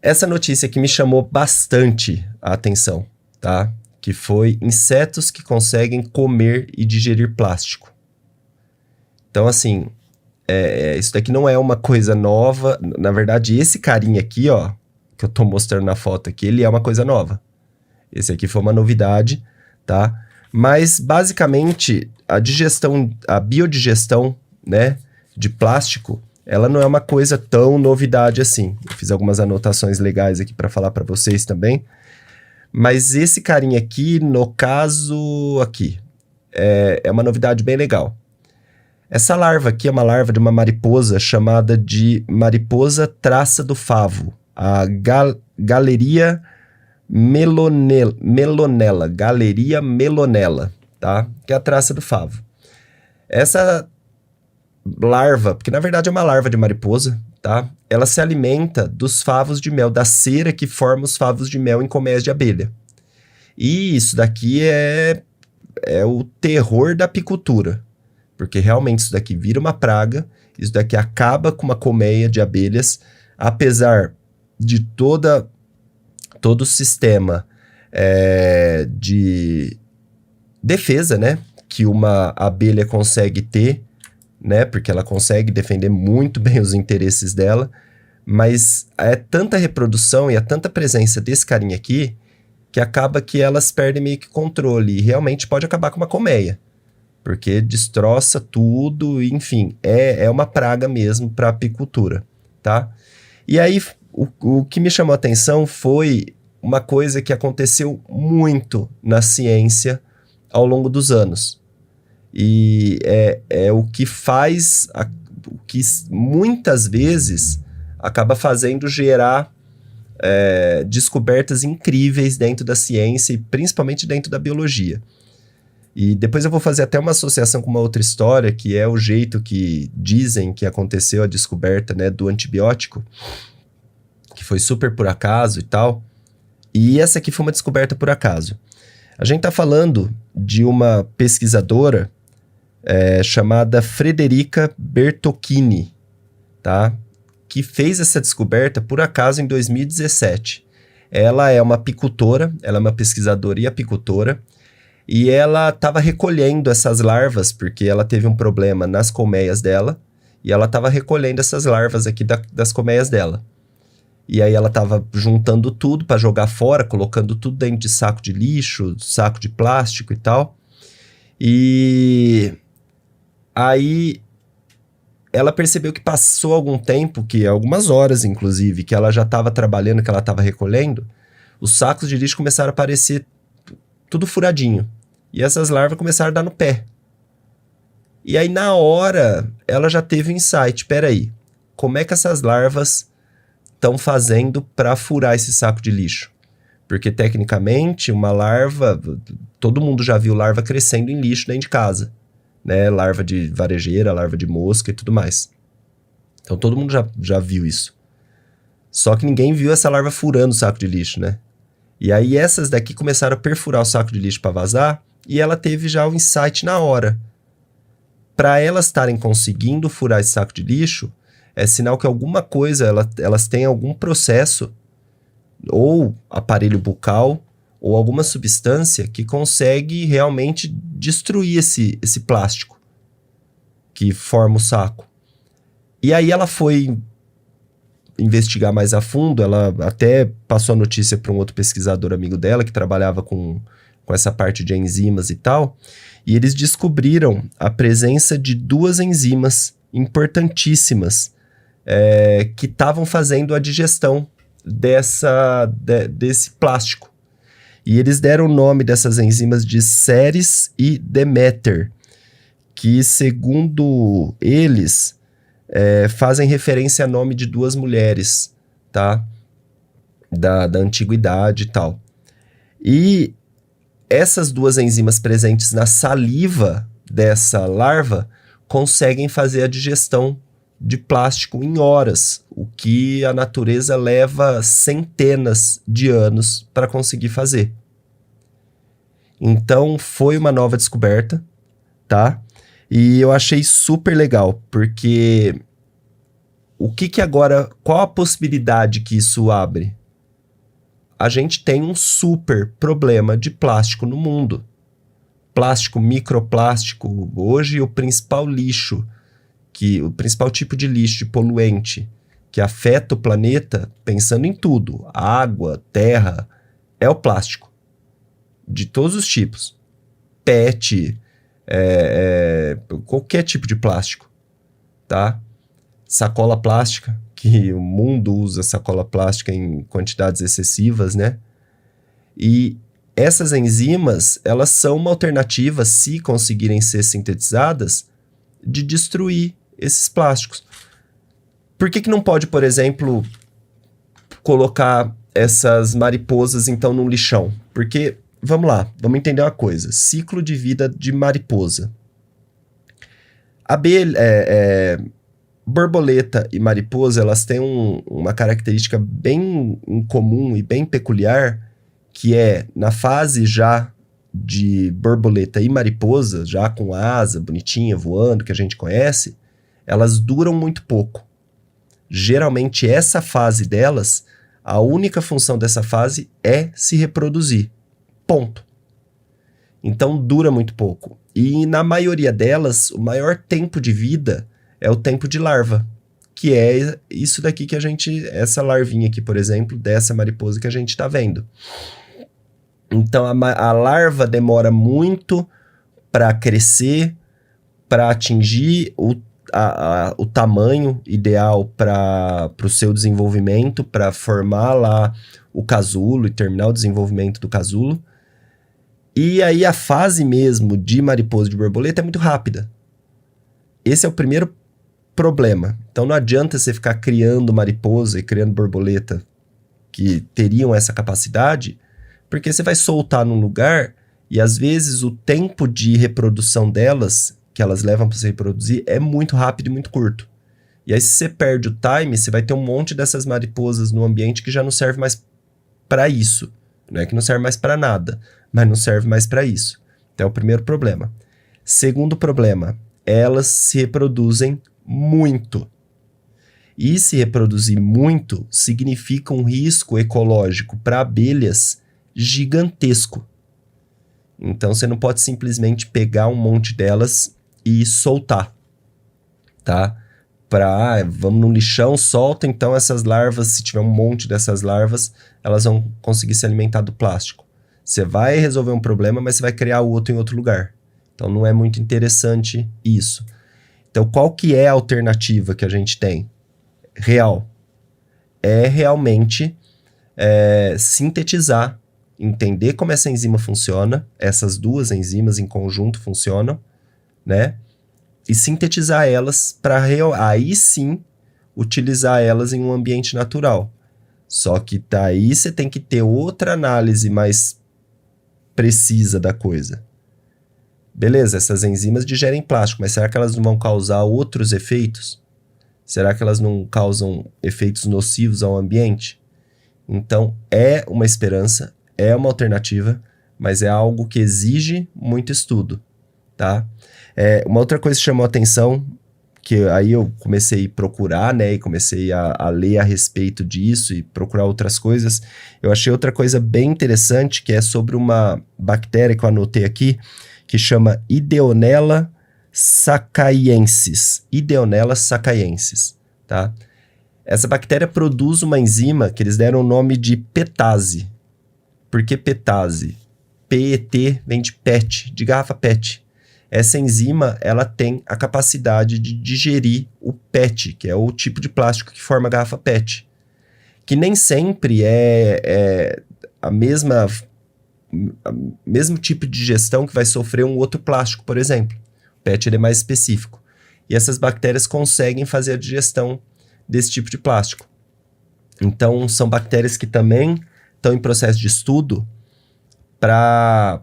essa notícia que me chamou bastante a atenção, tá? Que foi insetos que conseguem comer e digerir plástico. Então, assim, isso daqui não é uma coisa nova. Na verdade, esse carinha aqui, ó, que eu tô mostrando na foto aqui, ele é uma coisa nova. Esse aqui foi uma novidade, tá? Mas, basicamente, a biodigestão, né, de plástico, ela não é uma coisa tão novidade assim. Eu fiz algumas anotações legais aqui para falar para vocês também. Mas esse carinha aqui, no caso aqui, é uma novidade bem legal. Essa larva aqui é uma larva de uma mariposa chamada de mariposa traça do favo, a Galeria melonella, Galeria melonella, tá? Que é a traça do favo. Essa larva, porque na verdade é uma larva de mariposa, tá? Ela se alimenta dos favos de mel, da cera que forma os favos de mel em colmeias de abelha. E isso daqui é o terror da apicultura, porque realmente isso daqui vira uma praga, isso daqui acaba com uma colmeia de abelhas, apesar de todo o sistema de defesa, né, que uma abelha consegue ter, né, porque ela consegue defender muito bem os interesses dela, mas é tanta reprodução e é tanta presença desse carinha aqui que acaba que elas perdem meio que controle e realmente pode acabar com uma colmeia, porque destroça tudo, enfim, é uma praga mesmo para a apicultura, tá? E aí, o que me chamou a atenção foi uma coisa que aconteceu muito na ciência ao longo dos anos. E é o que faz, o que muitas vezes acaba fazendo gerar descobertas incríveis dentro da ciência e principalmente dentro da biologia. E depois eu vou fazer até uma associação com uma outra história, que é o jeito que dizem que aconteceu a descoberta, né, do antibiótico, que foi super por acaso e tal. E essa aqui foi uma descoberta por acaso. A gente está falando de uma pesquisadora chamada Frederica Bertocchini, tá? Que fez essa descoberta por acaso em 2017. Ela é uma apicultora, ela é uma pesquisadora e apicultora, e ela estava recolhendo essas larvas, porque ela teve um problema nas colmeias dela, e ela estava recolhendo essas larvas aqui das colmeias dela. E aí ela estava juntando tudo para jogar fora, colocando tudo dentro de saco de lixo, saco de plástico e tal. E aí ela percebeu que passou algum tempo, que algumas horas inclusive, que ela já estava trabalhando, que ela estava recolhendo, os sacos de lixo começaram a aparecer tudo furadinho. E essas larvas começaram a dar no pé. E aí na hora ela já teve um insight, peraí, como é que essas larvas estão fazendo para furar esse saco de lixo? Porque tecnicamente uma larva, todo mundo já viu larva crescendo em lixo dentro de casa, né? Larva de varejeira, larva de mosca e tudo mais. Então todo mundo já viu isso. Só que ninguém viu essa larva furando o saco de lixo, né? E aí essas daqui começaram a perfurar o saco de lixo para vazar e ela teve já o insight na hora. Para elas estarem conseguindo furar esse saco de lixo, é sinal que alguma coisa, elas têm algum processo, ou aparelho bucal, ou alguma substância que consegue realmente destruir esse plástico que forma o saco. E aí ela foi investigar mais a fundo, ela até passou a notícia para um outro pesquisador amigo dela, que trabalhava com essa parte de enzimas e tal, e eles descobriram a presença de 2 enzimas importantíssimas que estavam fazendo a digestão desse plástico. E eles deram o nome dessas enzimas de Ceres e Demeter, que, segundo eles, fazem referência a nome de 2 mulheres, tá? Da antiguidade e tal. E essas 2 enzimas presentes na saliva dessa larva conseguem fazer a digestão de plástico em horas, o que a natureza leva centenas de anos para conseguir fazer. Então, foi uma nova descoberta, tá? E eu achei super legal, porque o que agora, qual a possibilidade que isso abre? A gente tem um super problema de plástico no mundo. Plástico, microplástico, hoje o principal lixo, o principal tipo de lixo, de poluente, que afeta o planeta, pensando em tudo, água, terra, é o plástico. De todos os tipos. PET, qualquer tipo de plástico, tá? Sacola plástica, que o mundo usa sacola plástica em quantidades excessivas, né? E essas enzimas, elas são uma alternativa, se conseguirem ser sintetizadas, de destruir esses plásticos. Por que não pode, por exemplo, colocar essas mariposas, então, num lixão? Porque, vamos lá, vamos entender uma coisa. Ciclo de vida de mariposa. Borboleta e mariposa, elas têm uma característica bem incomum e bem peculiar, que é, na fase já de borboleta e mariposa, já com asa bonitinha, voando, que a gente conhece, elas duram muito pouco. Geralmente, essa fase delas, a única função dessa fase é se reproduzir. Ponto. Então, dura muito pouco. E, na maioria delas, o maior tempo de vida é o tempo de larva, que é isso daqui que essa larvinha aqui, por exemplo, dessa mariposa que a gente está vendo. Então, a larva demora muito para crescer, para atingir o tamanho ideal para o seu desenvolvimento, para formar lá o casulo e terminar o desenvolvimento do casulo. E aí a fase mesmo de mariposa e de borboleta é muito rápida. Esse é o primeiro problema. Então não adianta você ficar criando mariposa e criando borboleta que teriam essa capacidade, porque você vai soltar num lugar e às vezes o tempo de reprodução delas, que elas levam para se reproduzir, é muito rápido e muito curto. E aí se você perde o time, você vai ter um monte dessas mariposas no ambiente que já não serve mais para isso. Não é que não serve mais para nada, mas não serve mais para isso. Então é o primeiro problema. Segundo problema, elas se reproduzem muito. E se reproduzir muito significa um risco ecológico para abelhas gigantesco. Então você não pode simplesmente pegar um monte delas e soltar, tá? Vamos no lixão, solta então essas larvas, se tiver um monte dessas larvas, elas vão conseguir se alimentar do plástico. Você vai resolver um problema, mas você vai criar outro em outro lugar. Então não é muito interessante isso. Então qual que é a alternativa que a gente tem? Real. É realmente sintetizar, entender como essa enzima funciona, essas duas enzimas em conjunto funcionam, né? E sintetizar elas para aí sim utilizar elas em um ambiente natural. Só que daí você tem que ter outra análise mais precisa da coisa. Beleza, essas enzimas digerem plástico, mas será que elas não vão causar outros efeitos? Será que elas não causam efeitos nocivos ao ambiente? Então, é uma esperança, é uma alternativa, mas é algo que exige muito estudo, tá? Uma outra coisa que chamou a atenção, que aí eu comecei a procurar, né, e comecei a ler a respeito disso e procurar outras coisas, eu achei outra coisa bem interessante, que é sobre uma bactéria que eu anotei aqui, que chama Ideonella sacaiensis. Ideonella sacaiensis, tá? Essa bactéria produz uma enzima que eles deram o nome de petase. Por que petase? PET vem de PET, de garrafa PET. Essa enzima, ela tem a capacidade de digerir o PET, que é o tipo de plástico que forma a garrafa PET. Que nem sempre é a mesmo tipo de digestão que vai sofrer um outro plástico, por exemplo. O PET ele é mais específico. E essas bactérias conseguem fazer a digestão desse tipo de plástico. Então, são bactérias que também estão em processo de estudo para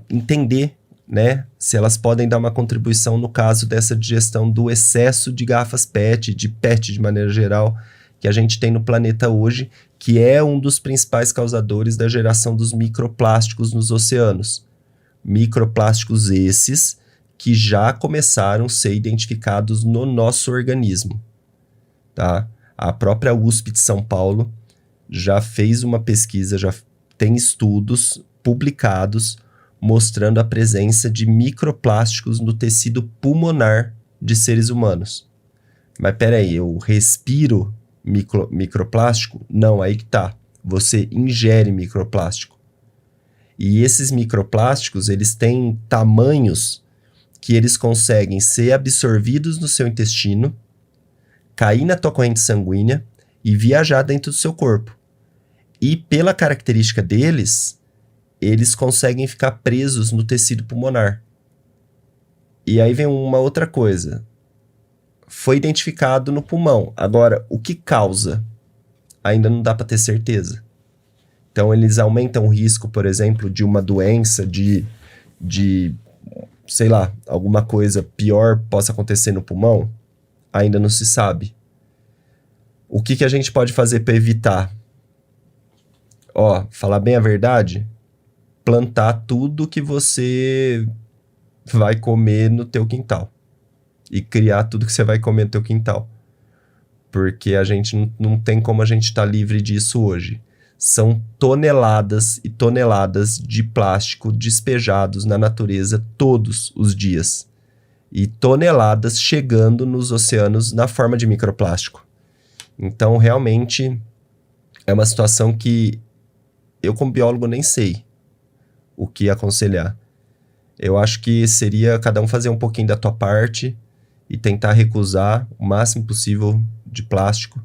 entender, né, se elas podem dar uma contribuição no caso dessa digestão do excesso de garrafas PET, de PET de maneira geral, que a gente tem no planeta hoje, que é um dos principais causadores da geração dos microplásticos nos oceanos. Microplásticos esses que já começaram a ser identificados no nosso organismo. tá? A própria USP de São Paulo já fez uma pesquisa, já tem estudos publicados mostrando a presença de microplásticos no tecido pulmonar de seres humanos. Mas peraí, eu respiro microplástico? Não, aí que tá. Você ingere microplástico. E esses microplásticos, eles têm tamanhos que eles conseguem ser absorvidos no seu intestino, cair na tua corrente sanguínea e viajar dentro do seu corpo. E pela característica deles, eles conseguem ficar presos no tecido pulmonar. E aí vem uma outra coisa. Foi identificado no pulmão. Agora, o que causa? Ainda não dá para ter certeza. Então, eles aumentam o risco, por exemplo, de uma doença, de sei lá, alguma coisa pior possa acontecer no pulmão? Ainda não se sabe. O que a gente pode fazer para evitar? Falar bem a verdade, plantar tudo que você vai comer no teu quintal. E criar tudo que você vai comer no teu quintal. Porque a gente não tem como a gente estar livre disso hoje. São toneladas e toneladas de plástico despejados na natureza todos os dias. E toneladas chegando nos oceanos na forma de microplástico. Então, realmente, é uma situação que eu, como biólogo, nem sei o que aconselhar. Eu acho que seria cada um fazer um pouquinho da tua parte e tentar recusar o máximo possível de plástico.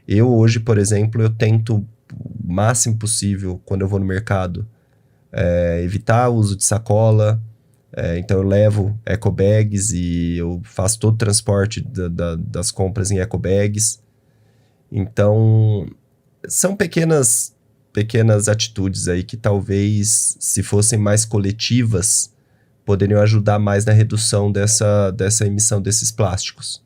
Eu, hoje, por exemplo, eu tento o máximo possível, quando eu vou no mercado, evitar o uso de sacola. Então eu levo ecobags e eu faço todo o transporte das compras em ecobags. Então, são pequenas atitudes aí que talvez, se fossem mais coletivas, poderiam ajudar mais na redução dessa emissão desses plásticos.